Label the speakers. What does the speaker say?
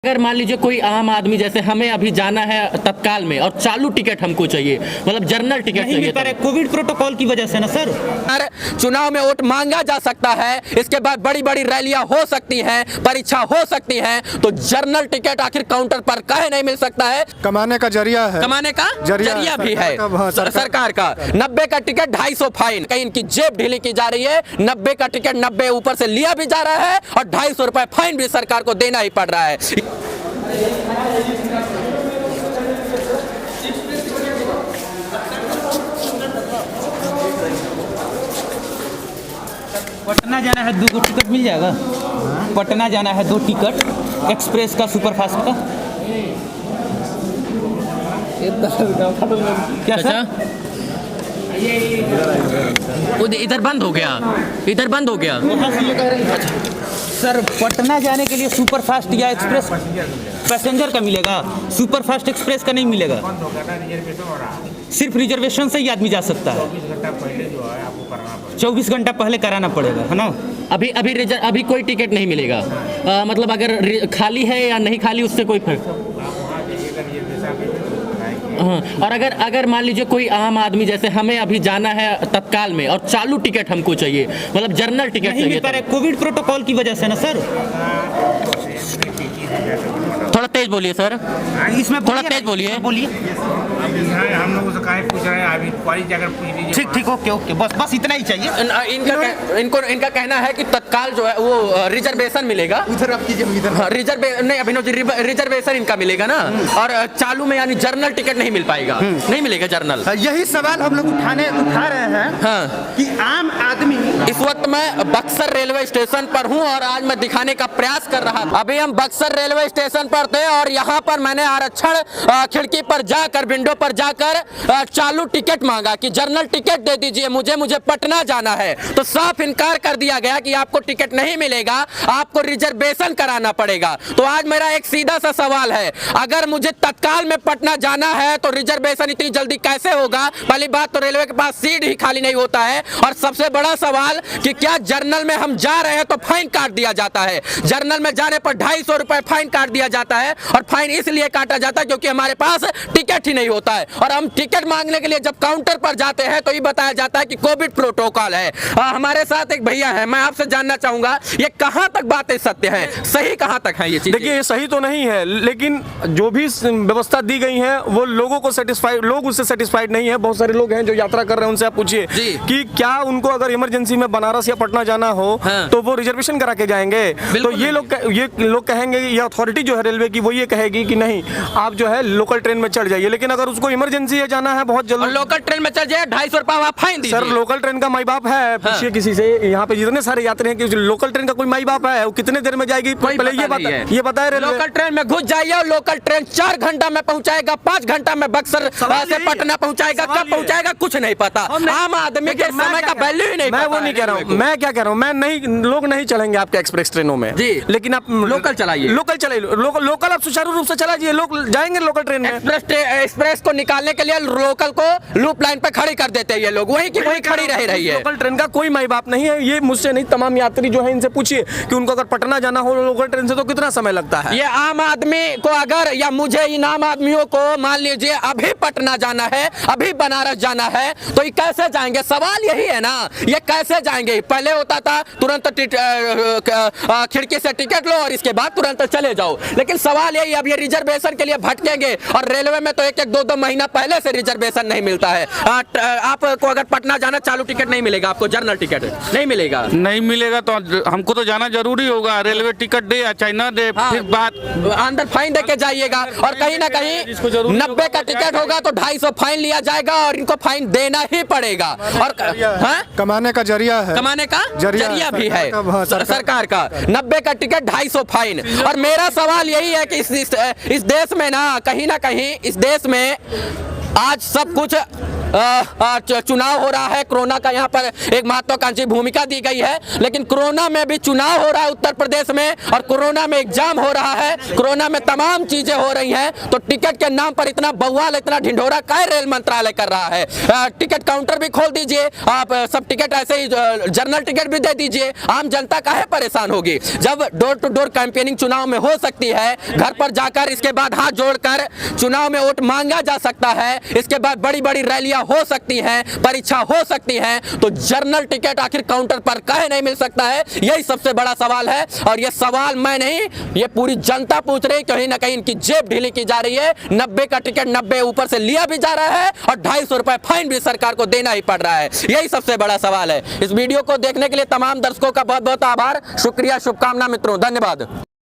Speaker 1: अगर मान लीजिए कोई आम आदमी जैसे हमें अभी जाना है तत्काल में और चालू टिकट हमको चाहिए, मतलब जनरल टिकट
Speaker 2: नहीं
Speaker 1: चाहिए
Speaker 2: मिल पा रहा है कोविड प्रोटोकॉल की वजह से ना सर।
Speaker 3: चुनाव में वोट मांगा जा सकता है, इसके बाद बड़ी बड़ी रैलियां हो सकती हैं, परीक्षा हो सकती है, तो जर्नल टिकट आखिर काउंटर पर काहे नहीं मिल सकता है?
Speaker 4: कमाने का जरिया है,
Speaker 3: कमाने का जरिया भी है सरकार का। 90 का टिकट 250 फाइन, कहीं इनकी जेब ढीली की जा रही है। 90 का टिकट 90 ऊपर से लिया भी जा रहा है और 250 रुपए फाइन भी सरकार को देना ही पड़ रहा है।
Speaker 2: पटना जाना है, 2 टिकट मिल जाएगा। पटना जाना है 2 टिकट एक्सप्रेस का, सुपरफास्ट का। क्या सर?
Speaker 1: इधर बंद हो गया, इधर बंद हो गया।
Speaker 2: सर पटना जाने के लिए सुपरफास्ट या एक्सप्रेस पैसेंजर का मिलेगा, सुपरफास्ट एक्सप्रेस का नहीं मिलेगा। सिर्फ रिजर्वेशन से ही आदमी जा सकता है। 24 घंटा पहले कराना पड़ेगा, है ना?
Speaker 1: अभी कोई टिकट नहीं मिलेगा। मतलब अगर खाली है या नहीं खाली उससे कोई फर्क। हाँ, और अगर मान लीजिए कोई आम आदमी जैसे हमें अभी जाना है तत्काल में और चालू टिकट हमको चाहिए, मतलब जनरल टिकट
Speaker 2: नहीं
Speaker 1: चाहिए।
Speaker 2: मिल पा रहा है कोविड प्रोटोकॉल की वजह से ना सर।
Speaker 1: थोड़ा तेज बोलिए सर,
Speaker 2: इसमें
Speaker 1: थोड़ा तेज बोलिए।
Speaker 5: हम लोगों से काहे पूछ रहे हैं? अभी क्वारी जाकर पूछ लीजिए।
Speaker 2: ठीक ओके बस इतना ही चाहिए।
Speaker 3: इनका कहना है कि तत्काल जो है वो रिजर्वेशन मिलेगा।
Speaker 4: उधर आप कीजिए, इधर
Speaker 3: नहीं अभिनव जी, रिजर्वेशन इनका मिलेगा ना, और चालू में यानी जर्नल टिकट नहीं मिल पाएगा, नहीं मिलेगा जर्नल।
Speaker 4: यही सवाल हम लोग उठा रहे हैं।
Speaker 3: हाँ,
Speaker 4: कि आम आदमी
Speaker 3: इस वक्त मैं बक्सर रेलवे स्टेशन पर हूं और आज मैं दिखाने का प्रयास कर रहा था। अभी हम बक्सर रेलवे स्टेशन पर थे और यहाँ पर मैंने आरक्षण खिड़की पर जाकर, विंडो पर जाकर चालू टिकट मांगा कि जर्नल टिकट दे दीजिए, मुझे पटना जाना है। तो साफ इनकार कर दिया गया कि आपको टिकट नहीं मिलेगा, आपको रिजर्वेशन कराना पड़ेगा। तो आज मेरा एक सीधा सा सवाल है, अगर मुझे तत्काल में पटना जाना है तो रिजर्वेशन इतनी जल्दी कैसे होगा? पहली बात तो रेलवे के पास सीट ही खाली नहीं होता है, और सबसे बड़ा सवाल कि क्या जर्नल में हम जा रहे हैं तो फाइन काट दिया जाता है? जर्नल में जाने पर 250 रुपए फाइन काट दिया जाता है, और फाइन इसलिए काटा जाता है क्योंकि हमारे पास टिकट ही नहीं होता है। और हम टिकट मांगने के लिए जब काउंटर पर जाते हैं तो ये बताया जाता है कि कोविड प्रोटोकॉल है। हमारे साथ एक भैया है, मैं आपसे जानना चाहूंगा ये कहां तक बातें सत्य है, सही कहां तक है ये चीज?
Speaker 6: देखिए ये सही तो नहीं है, लेकिन जो भी व्यवस्था दी गई है वो लोगों को सेटिस्फाइड, लोग उससे सेटिस्फाइड नहीं है। बहुत सारे लोग हैं जो यात्रा कर रहे हैं, उनसे आप पूछिए कि क्या उनको अगर इमरजेंसी में बनारस या पटना जाना हो तो वो रिजर्वेशन करा के जाएंगे? तो ये लोग कहेंगे, ये अथॉरिटी जो है रेलवे की वो ये कहेगी कि नहीं आप जो है लोकल ट्रेन में चढ़ जाइए। लेकिन अगर उसको इमरजेंसी है, जाना है बहुत जल्दी,
Speaker 3: लोकल ट्रेन में चढ़ जाए 250 रुपए फाइन दीजिए।
Speaker 6: सर लोकल ट्रेन का माई बाप है, पूछिए किसी से। यहाँ पे जितने सारे यात्री हैं कि लोकल ट्रेन का कोई माई बाप है, वो कितने देर में जाएगी पहले ये बताए रेलवे।
Speaker 3: लोकल ट्रेन में घुस जाइए और लोकल ट्रेन 4 घंटा में पहुंचाएगा, 5 घंटा में बक्सर से पटना पहुंचाएगा, कब पहुंचाएगा कुछ नहीं पता। आम आदमी के समय का वैल्यू ही नहीं।
Speaker 6: मैं वो नहीं कह रहा हूँ, मैं क्या कह रहा हूँ, मैं नहीं, लोग नहीं चलेंगे आपके एक्सप्रेस ट्रेनों में
Speaker 3: जी,
Speaker 6: लेकिन आप
Speaker 3: लोकल चलाइए,
Speaker 6: लोकल आप सुचारू रूप से चलाइए, लोग जाएंगे लोकल ट्रेन में।
Speaker 3: एक्सप्रेस को निकालने के लिए लोकल को लूप लाइन पे खड़ी कर देते हैं ये लोग, वहीं की वहीं खड़ी रह रही है।
Speaker 6: लोकल ट्रेन का कोई माई बाप नहीं है, ये मुझसे नहीं, तमाम यात्री जो है इनसे पूछिए कि उनको अगर पटना जाना हो लोकल ट्रेन से तो कितना समय लगता है।
Speaker 3: ये आम आदमी को अगर, या मुझे इन आम आदमियों को मान लीजिए अभी पटना जाना है, अभी बनारस जाना है, तो ये कैसे जाएंगे? सवाल यही है ना, ये कैसे जाएंगे? पहले होता था तुरंत खिड़की से टिकट लो और इसके बाद तुरंत चले जाओ, लेकिन सवाल यही, अब ये रिजर्वेशन के लिए भटकेंगे। और रेलवे में तो 1-2 महीना पहले से रिजर्वेशन नहीं मिलता है। आपको अगर पटना जाना चालू टिकट नहीं मिलेगा, आपको जर्नल टिकट नहीं मिलेगा।
Speaker 5: नहीं मिलेगा तो हमको तो जाना जरूरी होगा, रेलवे टिकट दे या चाहे ना दे। फिर बात
Speaker 3: अंदर फाइन दे के जाइएगा, और कहीं ना कहीं 90 का टिकट होगा तो 250 फाइन लिया जाएगा और इनको फाइन देना ही पड़ेगा। और
Speaker 4: कमाने का जरिया है,
Speaker 3: कमाने का जरिया भी है सरकार का। 90 का टिकट 250 फाइन। और मेरा सवाल यही है कि इस देश में ना कहीं इस देश में आज सब कुछ चुनाव हो रहा है, कोरोना का यहाँ पर एक महत्वाकांक्षी भूमिका दी गई है, लेकिन कोरोना में भी चुनाव हो रहा है उत्तर प्रदेश में, और कोरोना में एग्जाम हो रहा है, कोरोना में तमाम चीजें हो रही हैं, तो टिकट के नाम पर इतना बवाल, इतना ढिंढोरा काय रेल मंत्रालय कर रहा है? टिकट काउंटर भी खोल दीजिए आप, सब टिकट ऐसे ही जनरल टिकट भी दे दीजिए, आम जनता काहे परेशान होगी? जब डोर टू डोर कैंपेनिंग चुनाव में हो सकती है, घर पर जाकर इसके बाद हाथ जोड़कर चुनाव में वोट मांगा जा सकता है, इसके बाद बड़ी बड़ी रैलियां हो सकती हैं, परीक्षा हो सकती है, तो जनरल टिकट आखिर काउंटर पर काहे नहीं मिल सकता है? यही सबसे बड़ा सवाल है, और ये सवाल मैं नहीं, ये पूरी जनता पूछ रही, कहीं ना कहीं इनकी जेब ढीली की जा रही है। 90 का टिकट 90 ऊपर से लिया भी जा रहा है, और 250 रुपए फाइन भी सरकार को देना ही पड़ रहा है। यही सबसे बड़ा सवाल है। इस वीडियो को देखने के लिए तमाम दर्शकों का बहुत बहुत आभार, शुक्रिया, शुभकामना मित्रों, धन्यवाद।